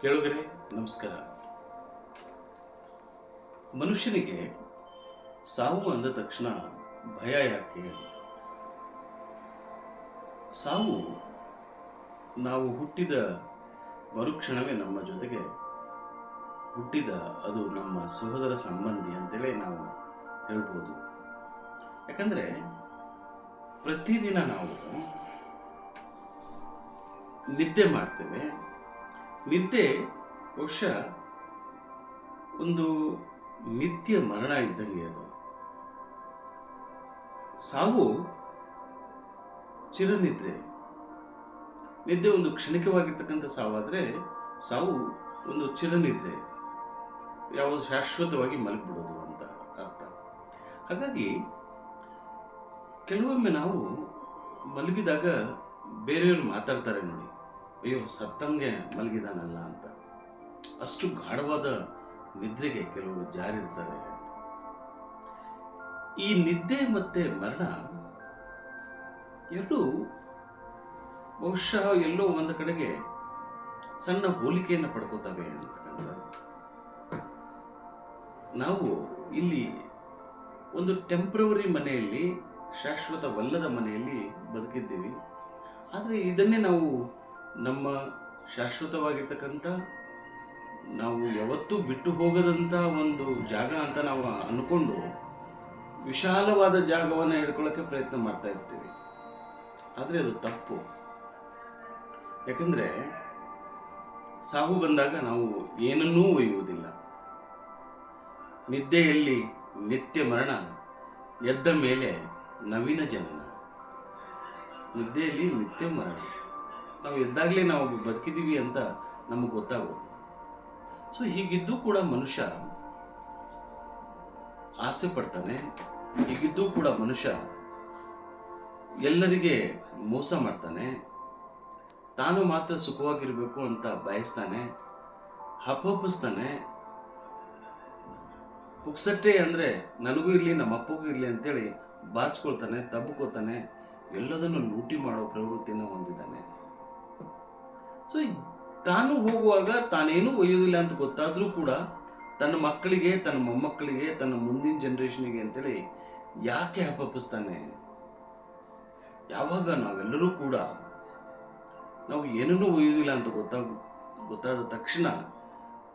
ಕೇಳುಗರೆ ನಮಸ್ಕಾರ. ಮನುಷ್ಯನಿಗೆ ಸಾವು ಅಂದ ತಕ್ಷಣ ಭಯ ಯಾಕೆ? ಸಾವು ನಾವು ಹುಟ್ಟಿದ ಮರುಕ್ಷಣವೇ ನಮ್ಮ ಜೊತೆಗೆ ಹುಟ್ಟಿದ ಅದು ನಮ್ಮ ಸಹೋದರ ಸಂಬಂಧಿ ಅಂತೇಳಿ ನಾವು ಹೇಳ್ಬೋದು. ಯಾಕಂದರೆ ಪ್ರತಿದಿನ ನಾವು ನಿದ್ದೆ ಮಾಡ್ತೇವೆ. ನಿದ್ದೆ ಬಹುಶಃ ಒಂದು ನಿತ್ಯ ಮರಣ ಇದ್ದಂಗೆ. ಅದು ಸಾವು ಚಿರನಿದ್ರೆ. ನಿದ್ದೆ ಒಂದು ಕ್ಷಣಿಕವಾಗಿರ್ತಕ್ಕಂಥ ಸಾವಾದರೆ ಸಾವು ಒಂದು ಚಿರನಿದ್ರೆ, ಯಾವುದು ಶಾಶ್ವತವಾಗಿ ಮಲಗಿಬಿಡೋದು ಅಂತ ಅರ್ಥ. ಹಾಗಾಗಿ ಕೆಲವೊಮ್ಮೆ ನಾವು ಮಲಗಿದಾಗ ಬೇರೆಯವರು ಮಾತಾಡ್ತಾರೆ ನೋಡಿ, ಅಯ್ಯೋ ಸತ್ತಂಗೆ ಮಲಗಿದಾನಲ್ಲ ಅಂತ. ಅಷ್ಟು ಗಾಢವಾದ ನಿದ್ರೆಗೆ ಕೆಲವರು ಜಾರಿರ್ತಾರೆ. ಈ ನಿದ್ದೆ ಮತ್ತೆ ಮರಣ ಎರಡೂ ಬಹುಶಃ ಎಲ್ಲೋ ಒಂದು ಕಡೆಗೆ ಸಣ್ಣ ಹೋಲಿಕೆಯನ್ನು ಪಡ್ಕೋತವೆ ಅಂತಕ್ಕಂಥ. ನಾವು ಇಲ್ಲಿ ಒಂದು ಟೆಂಪ್ರವರಿ ಮನೆಯಲ್ಲಿ, ಶಾಶ್ವತವಲ್ಲದ ಮನೆಯಲ್ಲಿ ಬದುಕಿದ್ದೀವಿ. ಆದರೆ ಇದನ್ನೇ ನಾವು ನಮ್ಮ ಶಾಶ್ವತವಾಗಿರ್ತಕ್ಕಂಥ, ನಾವು ಯಾವತ್ತೂ ಬಿಟ್ಟು ಹೋಗದಂಥ ಒಂದು ಜಾಗ ಅಂತ ನಾವು ಅಂದ್ಕೊಂಡು ವಿಶಾಲವಾದ ಜಾಗವನ್ನು ಹಿಡ್ಕೊಳ್ಳೋಕ್ಕೆ ಪ್ರಯತ್ನ ಮಾಡ್ತಾ ಇರ್ತೀವಿ. ಆದರೆ ಅದು ತಪ್ಪು. ಯಾಕಂದರೆ ಸಾವು ಬಂದಾಗ ನಾವು ಏನನ್ನೂ ಒಯ್ಯುವುದಿಲ್ಲ. ನಿದ್ದೆಯಲ್ಲಿ ನಿತ್ಯ ಮರಣ, ಎದ್ದ ಮೇಲೆ ನವೀನ ಜನನ. ನಿದ್ದೆಯಲ್ಲಿ ನಿತ್ಯ ಮರಣ. ನಾವು ಎದ್ದಾಗಲೇ ನಾವು ಬದುಕಿದ್ದೀವಿ ಅಂತ ನಮಗೆ ಗೊತ್ತಾಗೋದು. ಸೊ ಹೀಗಿದ್ದು ಕೂಡ ಮನುಷ್ಯ ಆಸೆ ಪಡ್ತಾನೆ. ಹೀಗಿದ್ದು ಕೂಡ ಮನುಷ್ಯ ಎಲ್ಲರಿಗೆ ಮೋಸ ಮಾಡ್ತಾನೆ. ತಾನು ಮಾತ್ರ ಸುಖವಾಗಿರಬೇಕು ಅಂತ ಬಯಸ್ತಾನೆ, ಹಪ್ಪಸ್ತಾನೆ. ಪುಕ್ಸಟ್ಟೆ ಅಂದರೆ ನನಗೂ ಇರಲಿ ನಮ್ಮ ಅಪ್ಪಗೂ ಇರಲಿ ಅಂತೇಳಿ ಬಾಚ್ಕೊಳ್ತಾನೆ, ತಬ್ಕೋತಾನೆ, ಎಲ್ಲದನ್ನು ಲೂಟಿ ಮಾಡೋ ಪ್ರವೃತ್ತಿಯನ್ನು ಹೊಂದಿದ್ದಾನೆ. ಸೊ ತಾನು ಹೋಗುವಾಗ ತಾನೇನು ಒಯ್ಯೋದಿಲ್ಲ ಅಂತ ಗೊತ್ತಾದರೂ ಕೂಡ ತನ್ನ ಮಕ್ಕಳಿಗೆ, ತನ್ನ ಮೊಮ್ಮಕ್ಕಳಿಗೆ, ತನ್ನ ಮುಂದಿನ ಜನ್ರೇಷನಿಗೆ ಅಂತೇಳಿ ಯಾಕೆ ಹಪ್ಪಸ್ತಾನೆ? ಯಾವಾಗ ನಾವೆಲ್ಲರೂ ಕೂಡ ನಾವು ಏನನ್ನೂ ಒಯ್ಯೋದಿಲ್ಲ ಅಂತ ಗೊತ್ತಾದ ತಕ್ಷಣ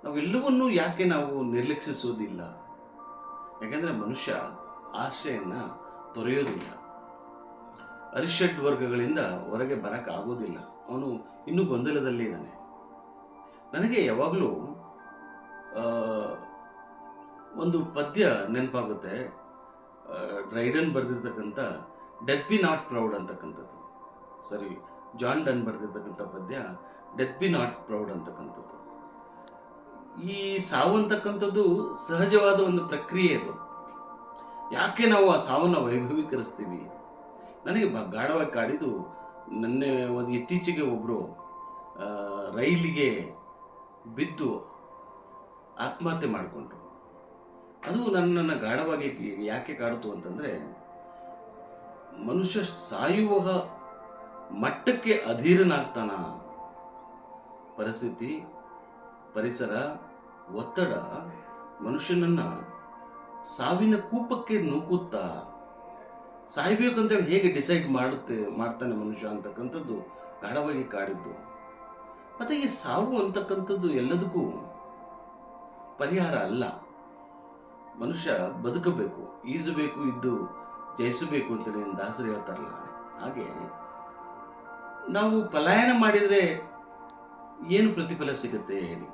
ನಾವೆಲ್ಲವನ್ನೂ ಯಾಕೆ ನಾವು ನಿರ್ಲಕ್ಷಿಸೋದಿಲ್ಲ? ಯಾಕೆಂದರೆ ಮನುಷ್ಯ ಆಶೆಯನ್ನು ತೊರೆಯೋದಿಲ್ಲ. ಅರಿಷಡ್ ವರ್ಗಗಳಿಂದ ಹೊರಗೆ ಬರೋಕ್ಕಾಗೋದಿಲ್ಲ. ಅವನು ಇನ್ನೂ ಗೊಂದಲದಲ್ಲೇ ಇದ್ದಾನೆ. ನನಗೆ ಯಾವಾಗಲೂ ಒಂದು ಪದ್ಯ ನೆನಪಾಗುತ್ತೆ. ಡ್ರೈಡನ್ ಬರೆದಿರ್ತಕ್ಕಂಥ ಡೆತ್ ಬಿ ನಾಟ್ ಪ್ರೌಡ್ ಅಂತಕ್ಕಂಥದ್ದು. ಸರಿ, ಜಾನ್ ಡನ್ ಬರೆದಿರ್ತಕ್ಕಂಥ ಪದ್ಯ ಡೆತ್ ಬಿ ನಾಟ್ ಪ್ರೌಡ್ ಅಂತಕ್ಕಂಥದ್ದು. ಈ ಸಾವು ಅಂತಕ್ಕಂಥದ್ದು ಸಹಜವಾದ ಒಂದು ಪ್ರಕ್ರಿಯೆ. ಅದು ಯಾಕೆ ನಾವು ಆ ಸಾವನ್ನು ವೈಭವೀಕರಿಸ್ತೀವಿ? ನನಗೆ ಗಾಢವಾಗಿ ಕಾಡಿದ್ದು, ಒಂದು ಇತ್ತೀಚೆಗೆ ಒಬ್ಬರು ರೈಲಿಗೆ ಬಿದ್ದು ಆತ್ಮಹತ್ಯೆ ಮಾಡಿಕೊಂಡ್ರು. ಅದು ನನ್ನನ್ನು ಗಾಢವಾಗಿ ಯಾಕೆ ಕಾಡ್ತು ಅಂತಂದರೆ, ಮನುಷ್ಯ ಸಾಯುವ ಮಟ್ಟಕ್ಕೆ ಅಧೀರನಾಗ್ತಾನ. ಪರಿಸ್ಥಿತಿ, ಪರಿಸರ, ಒತ್ತಡ ಮನುಷ್ಯನನ್ನು ಸಾವಿನ ಕೂಪಕ್ಕೆ ನೂಕುತ್ತಾ ಸಾಯ್ಬೇಕು ಅಂತೇಳಿ ಹೇಗೆ ಡಿಸೈಡ್ ಮಾಡ್ತಾನೆ ಮನುಷ್ಯ ಅಂತಕ್ಕಂಥದ್ದು ಗಾಢವಾಗಿ ಕಾಡಿದ್ದು. ಮತ್ತು ಈ ಸಾವು ಅಂತಕ್ಕಂಥದ್ದು ಎಲ್ಲದಕ್ಕೂ ಪರಿಹಾರ ಅಲ್ಲ. ಮನುಷ್ಯ ಬದುಕಬೇಕು, ಈಜಬೇಕು, ಇದ್ದು ಜಯಿಸಬೇಕು ಅಂತೇಳಿ ದಾಸರು ಹೇಳ್ತಾರಲ್ಲ, ಹಾಗೆ ನಾವು ಪಲಾಯನ ಮಾಡಿದರೆ ಏನು ಪ್ರತಿಫಲ ಸಿಗುತ್ತೆ ಹೇಳಿ?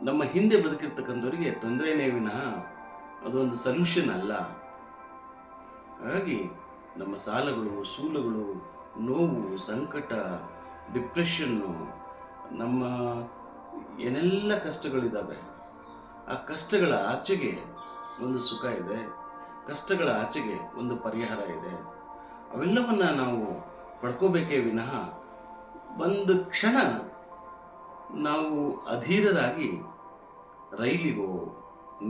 ನಮ್ಮ ಹಿಂದೆ ಬದುಕಿರ್ತಕ್ಕಂಥವ್ರಿಗೆ ತೊಂದರೆನೇ ವಿನಃ ಅದೊಂದು ಸೊಲ್ಯೂಷನ್ ಅಲ್ಲ. ಹಾಗಾಗಿ ನಮ್ಮ ಸಾಲಗಳು, ಸೂಲಗಳು, ನೋವು, ಸಂಕಟ, ಡಿಪ್ರೆಷನ್ನು, ನಮ್ಮ ಏನೆಲ್ಲ ಕಷ್ಟಗಳಿದ್ದಾವೆ, ಆ ಕಷ್ಟಗಳ ಆಚೆಗೆ ಒಂದು ಸುಖ ಇದೆ, ಕಷ್ಟಗಳ ಆಚೆಗೆ ಒಂದು ಪರಿಹಾರ ಇದೆ. ಅವೆಲ್ಲವನ್ನು ನಾವು ಪಡ್ಕೋಬೇಕೇ ವಿನಃ ಒಂದು ಕ್ಷಣ ನಾವು ಅಧೀರರಾಗಿ ರೈಲಿಗೋ,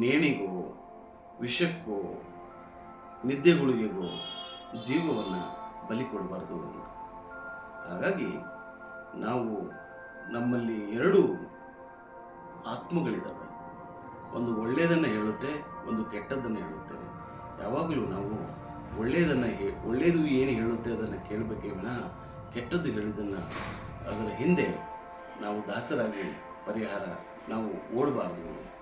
ನೇಣಿಗೋ, ವಿಷಕ್ಕೋ, ನಿದ್ದೆಗುಳಿಗೆಗೋ ಜೀವವನ್ನು ಬಲಿ ಕೊಡಬಾರ್ದು. ಹಾಗಾಗಿ ನಾವು ನಮ್ಮಲ್ಲಿ ಎರಡು ಆತ್ಮಗಳಿದ್ದಾವೆ. ಒಂದು ಒಳ್ಳೆಯದನ್ನು ಹೇಳುತ್ತೆ, ಒಂದು ಕೆಟ್ಟದ್ದನ್ನು ಹೇಳುತ್ತೆ. ಯಾವಾಗಲೂ ನಾವು ಒಳ್ಳೆಯದು ಏನು ಹೇಳುತ್ತೆ ಅದನ್ನು ಕೇಳಬೇಕೇ ವಿನಃ ಕೆಟ್ಟದ್ದು ಹೇಳಿದ್ದನ್ನು ಅದರ ಹಿಂದೆ ನಾವು ದಾಸರಾಗಿ ನಾವು ಓಡಬಾರ್ದು.